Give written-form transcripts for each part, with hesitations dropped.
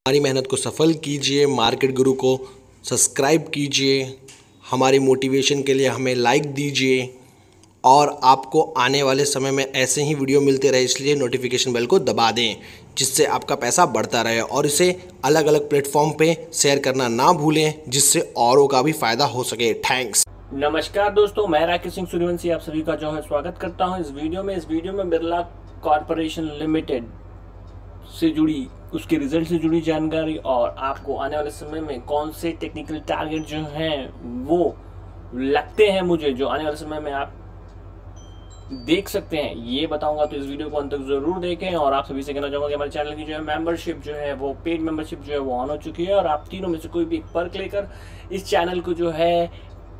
हमारी मेहनत को सफल कीजिए, मार्केट गुरु को सब्सक्राइब कीजिए, हमारी मोटिवेशन के लिए हमें लाइक दीजिए और आपको आने वाले समय में ऐसे ही वीडियो मिलते रहे, इसलिए नोटिफिकेशन बेल को दबा दें जिससे आपका पैसा बढ़ता रहे और इसे अलग अलग प्लेटफॉर्म पे शेयर करना ना भूलें जिससे औरों का भी फ़ायदा हो सके। थैंक्स। नमस्कार दोस्तों, मैं राकेश सिंह सूर्यवंशी आप सभी का जो है स्वागत करता हूं इस वीडियो में बिरला कॉर्पोरेशन लिमिटेड से जुड़ी उसके रिजल्ट से जुड़ी जानकारी और आपको आने वाले समय में कौन से टेक्निकल टारगेट जो हैं वो लगते हैं मुझे जो आने वाले समय में आप देख सकते हैं ये बताऊंगा। तो इस वीडियो को अंत तक जरूर देखें और आप सभी से कहना चाहूंगा कि हमारे चैनल की जो है मेंबरशिप जो है वो पेड मेंबरशिप जो है वो ऑन हो चुकी है और आप तीनों में से कोई भी एक पर्क लेकर इस चैनल को जो है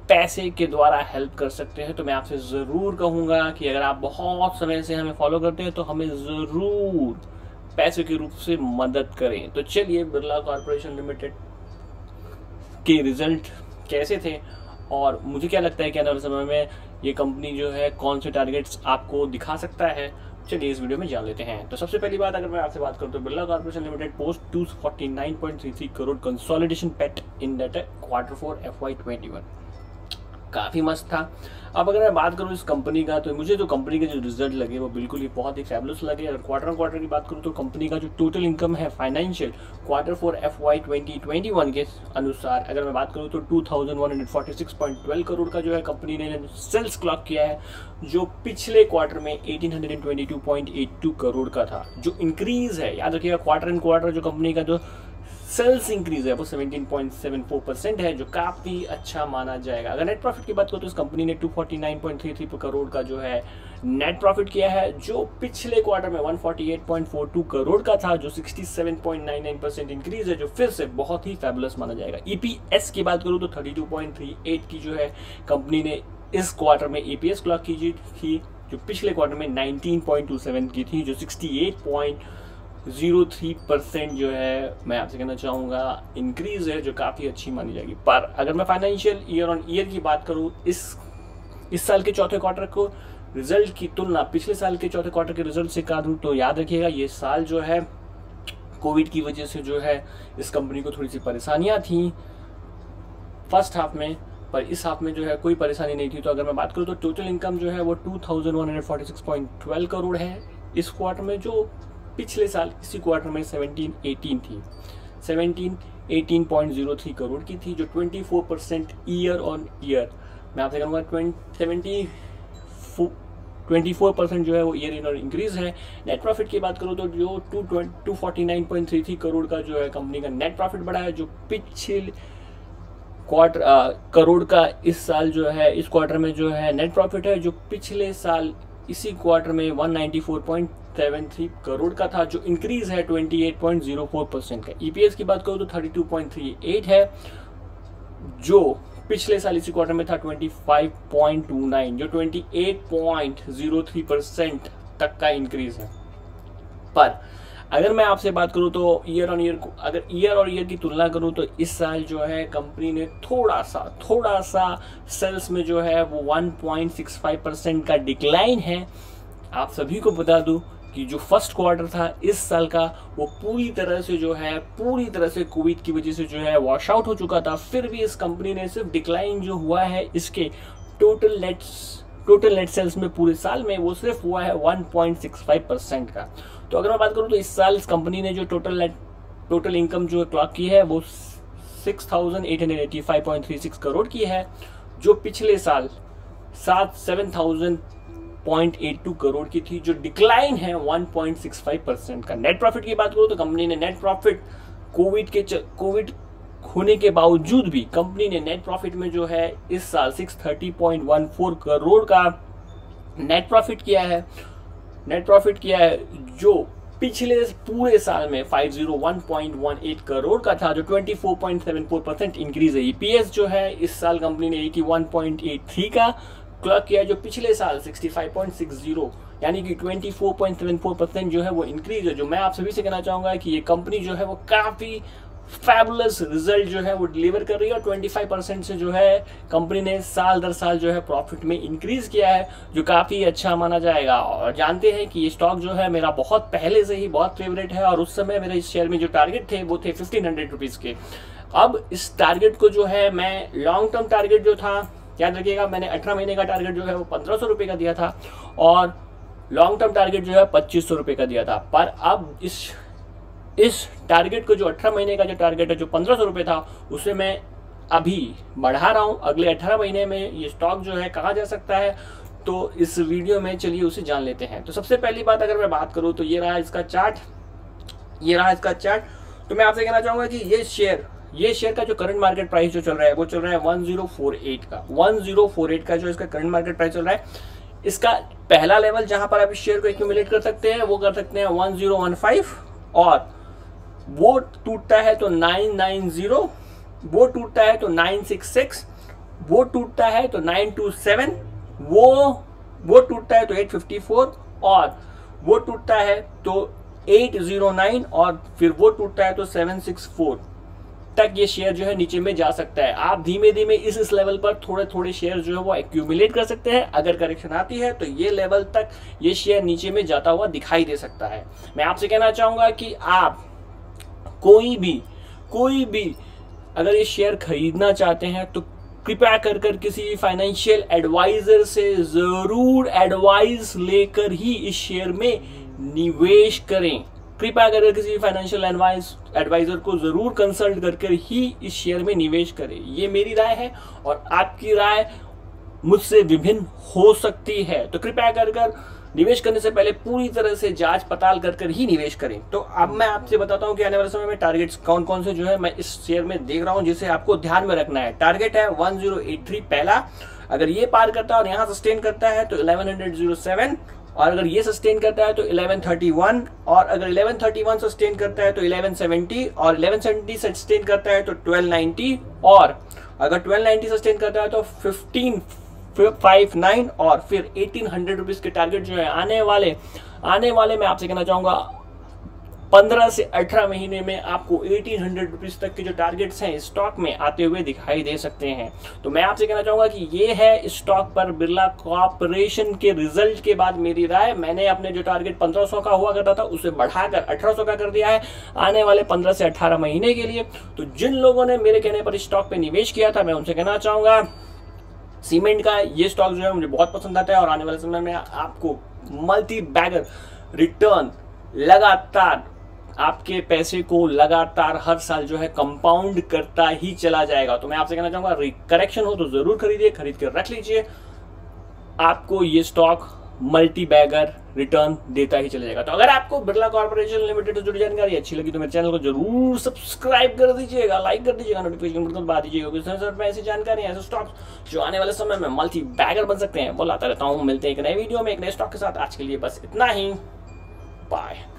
पैसे के द्वारा हेल्प कर सकते हैं। तो मैं आपसे ज़रूर कहूँगा कि अगर आप बहुत समय से हमें फॉलो करते हैं तो हमें ज़रूर पैसे के रूप से मदद करें। तो चलिए बिरला कॉर्पोरेशन लिमिटेड के रिजल्ट कैसे थे और मुझे क्या लगता है कि आने वाले समय में ये कंपनी जो है कौन से टारगेट्स आपको दिखा सकता है, चलिए इस वीडियो में जान लेते हैं। तो सबसे पहली बात अगर मैं आपसे बात करूं तो Birla corporation limited post 249.33 crore consolidation PAT in that Q4 FY21 काफ़ी मस्त था। अब अगर मैं बात करूं इस कंपनी का तो मुझे जो कंपनी के जो रिजल्ट लगे वो बिल्कुल ही बहुत ही फैबुलस लगे। अगर क्वार्टर की बात करूं तो कंपनी का जो टोटल इनकम है फाइनेंशियल Q4 FY2021 के अनुसार अगर मैं बात करूं तो 2146.12 करोड़ का जो है कंपनी ने सेल्स क्लॉक किया है, जो पिछले क्वार्टर में 1822.82 करोड़ का था, जो इंक्रीज है। याद रखिएगा क्वार्टर एंड क्वार्टर जो कंपनी का जो सेल्स इंक्रीज है वो 17.74% है, जो काफ़ी अच्छा माना जाएगा। अगर नेट प्रॉफिट की बात करो तो इस कंपनी ने 249.33 करोड़ का जो है नेट प्रॉफिट किया है, जो पिछले क्वार्टर में 148.42 करोड़ का था, जो 67.99% इंक्रीज है, जो फिर से बहुत ही फैबुलस माना जाएगा। ईपीएस की बात करूँ तो 32.38 की जो है कंपनी ने इस क्वार्टर में ईपीएस क्लॉक की थी, जो पिछले क्वार्टर में 19.27 की थी, जो 68.03% जो है मैं आपसे कहना चाहूँगा इंक्रीज है, जो काफ़ी अच्छी मानी जाएगी। पर अगर मैं फाइनेंशियल ईयर ऑन ईयर की बात करूँ इस साल के चौथे क्वार्टर को रिजल्ट की तुलना पिछले साल के चौथे क्वार्टर के रिजल्ट से करूँ तो याद रखिएगा ये साल जो है कोविड की वजह से जो है इस कंपनी को थोड़ी सी परेशानियाँ थी फर्स्ट हाफ में, पर इस हाफ में जो है कोई परेशानी नहीं थी। तो अगर मैं बात करूँ तो टोटल इनकम जो है वो 2146.12 करोड़ है इस क्वार्टर में, जो पिछले साल इसी क्वार्टर में 1718 थी, 1718.03 करोड़ की थी, जो 24% ईयर ऑन ईयर मैं आपसे कहूँगा 24% जो है वो ईयर इन इंक्रीज है। नेट प्रॉफिट की बात करूँ तो जो 249.33 करोड़ का जो है कंपनी का नेट प्रॉफिट बढ़ा है, जो पिछले करोड़ का इस साल जो है इस क्वार्टर में जो है नेट प्रॉफिट है, जो पिछले साल इसी क्वार्टर में 194.73 करोड़ का था, जो इंक्रीज है 28.04% का। ईपीएस की बात करूँ तो 32.38 है, जो पिछले साल इसी क्वार्टर में था 25.29, जो 28.03% तक का इंक्रीज है। पर अगर मैं आपसे बात करूं तो ईयर ऑन ईयर की तुलना करूं तो इस साल जो है कंपनी ने थोड़ा सा सेल्स में जो है वो 1.65% का डिक्लाइन है। आप सभी को बता दूं कि जो फर्स्ट क्वार्टर था इस साल का वो पूरी तरह से कोविड की वजह से जो है वॉश आउट हो चुका था। फिर भी इस कंपनी ने सिर्फ डिक्लाइन जो हुआ है इसके टोटल नेट सेल्स में पूरे साल में वो सिर्फ हुआ है 1.65% का। तो अगर मैं बात करूं तो इस साल इस कंपनी ने जो टोटल इनकम जो क्लॉक की है वो 6885.36 करोड़ की है, जो पिछले साल 7000.82 करोड़ की थी, जो डिक्लाइन है 1.65% का। नेट प्रॉफिट की बात करूं तो कंपनी ने नेट प्रॉफिट कोविड होने के बावजूद भी कंपनी ने नेट प्रॉफिट में जो है इस साल 630.14 करोड़ का नेट प्रॉफिट किया है, जो पिछले पूरे साल में 501.18 करोड़ का था, जो 24.74% इंक्रीज है। ईपीएस जो है इस साल कंपनी ने 81.83 का क्लॉक किया, जो पिछले साल 65.60 यानी कि 24.74% जो है वो इंक्रीज है। जो मैं आप सभी से कहना चाहूँगा कि ये कंपनी जो है वो काफ़ी फैबुलस रिजल्ट जो है वो डिलीवर कर रही है और 25% से जो है कंपनी ने साल दर साल जो है प्रॉफिट में इंक्रीज किया है, जो काफ़ी अच्छा माना जाएगा। और जानते हैं कि ये स्टॉक जो है मेरा बहुत पहले से ही बहुत फेवरेट है और उस समय मेरे इस शेयर में जो टारगेट थे वो थे 1500 रुपीज़ के। अब इस टारगेट को जो है मैं लॉन्ग टर्म टारगेट जो था, याद रखिएगा मैंने 18 महीने का टारगेट जो है वो 1500 रुपये का दिया था और लॉन्ग टर्म टारगेट जो है 2500 रुपये का दिया था। पर अब इस टारगेट को जो 18 महीने का जो टारगेट है जो 1500 रुपये था उसे मैं अभी बढ़ा रहा हूँ। अगले 18 महीने में ये स्टॉक जो है कहाँ जा सकता है, तो इस वीडियो में चलिए उसे जान लेते हैं। तो सबसे पहली बात अगर मैं बात करूँ तो ये रहा इसका चार्ट, ये रहा इसका चार्ट। तो मैं आपसे कहना चाहूँगा कि ये शेयर का जो करंट मार्केट प्राइस जो चल रहा है वो चल रहा है 1048 का, 1048 का जो इसका करंट मार्केट प्राइस चल रहा है। इसका पहला लेवल जहां पर आप इस शेयर को एक्यूमुलेट कर सकते हैं वो कर सकते हैं 1015 और वो टूटता है तो 990, वो टूटता है तो 966, वो टूटता है तो 927, वो टूटता है तो 854 और वो टूटता है तो 809 और फिर वो टूटता है तो 764 तक ये शेयर जो है नीचे में जा सकता है। आप धीमे धीमे इस लेवल पर थोड़े थोड़े शेयर जो है वो एक्यूमुलेट कर सकते हैं। अगर करेक्शन आती है तो ये लेवल तक ये शेयर नीचे में जाता हुआ दिखाई दे सकता है। मैं आपसे कहना चाहूंगा कि आप कोई भी अगर ये शेयर खरीदना चाहते हैं तो कृपया कर किसी फाइनेंशियल एडवाइजर से जरूर एडवाइस लेकर ही इस शेयर में निवेश करें। कृपया कर किसी फाइनेंशियल एडवाइजर को जरूर कंसल्ट करके ही इस शेयर में निवेश करें। ये मेरी राय है और आपकी राय मुझसे विभिन्न हो सकती है, तो कृपया कर निवेश करने से पहले पूरी तरह से जांच पड़ताल कर ही निवेश करें। तो अब मैं आपसे बताता हूं कि आने वाले समय में टारगेट्स कौन कौन से जो है मैं इस शेयर में देख रहा हूं जिसे आपको ध्यान में रखना है। टारगेट है 1083 पहला, अगर ये पार करता है और यहाँ सस्टेन करता है तो 1107 और अगर ये सस्टेन करता है तो 1131 और अगर 1131 सस्टेन करता है तो 1170 और 1170 सस्टेन करता है तो 1290 और अगर 1290 सस्टेन करता है तो 1559 और फिर 1800 रुपीज के टारगेट जो है आने वाले मैं आपसे कहना चाहूंगा 15 से 18 महीने में आपको 1800 रुपीज तक के जो टारगेट्स हैं स्टॉक में आते हुए दिखाई दे सकते हैं। तो मैं आपसे कहना चाहूंगा कि ये है स्टॉक पर बिरला कॉर्पोरेशन के रिजल्ट के बाद मेरी राय। मैंने अपने जो टारगेट 1500 का हुआ करता था उसे बढ़ाकर 1800 का कर दिया है आने वाले 15 से 18 महीने के लिए। तो जिन लोगों ने मेरे कहने पर स्टॉक पे निवेश किया था मैं उनसे कहना चाहूंगा सीमेंट का ये स्टॉक जो है मुझे बहुत पसंद आता है और आने वाले समय में आपको मल्टी बैगर रिटर्न लगातार आपके पैसे को लगातार हर साल जो है कंपाउंड करता ही चला जाएगा। तो मैं आपसे कहना चाहूंगा करेक्शन हो तो जरूर खरीदिए, खरीद कर रख लीजिए, आपको ये स्टॉक मल्टी बैगर रिटर्न देता ही चला जाएगा। तो अगर आपको बिरला कॉर्पोरेशन लिमिटेड से जुड़ी जानकारी अच्छी लगी तो मेरे चैनल को जरूर सब्सक्राइब कर दीजिएगा, लाइक कर दीजिएगा, नोटिफिकेशन बटन दबा दीजिएगा। मैं ऐसी जानकारी ऐसे स्टॉक्स जो आने वाले समय में मल्टी बैगर बन सकते हैं वो लाता रहता हूँ। मिलते हैं एक नए वीडियो में एक नए स्टॉक के साथ। आज के लिए बस इतना ही, बाय।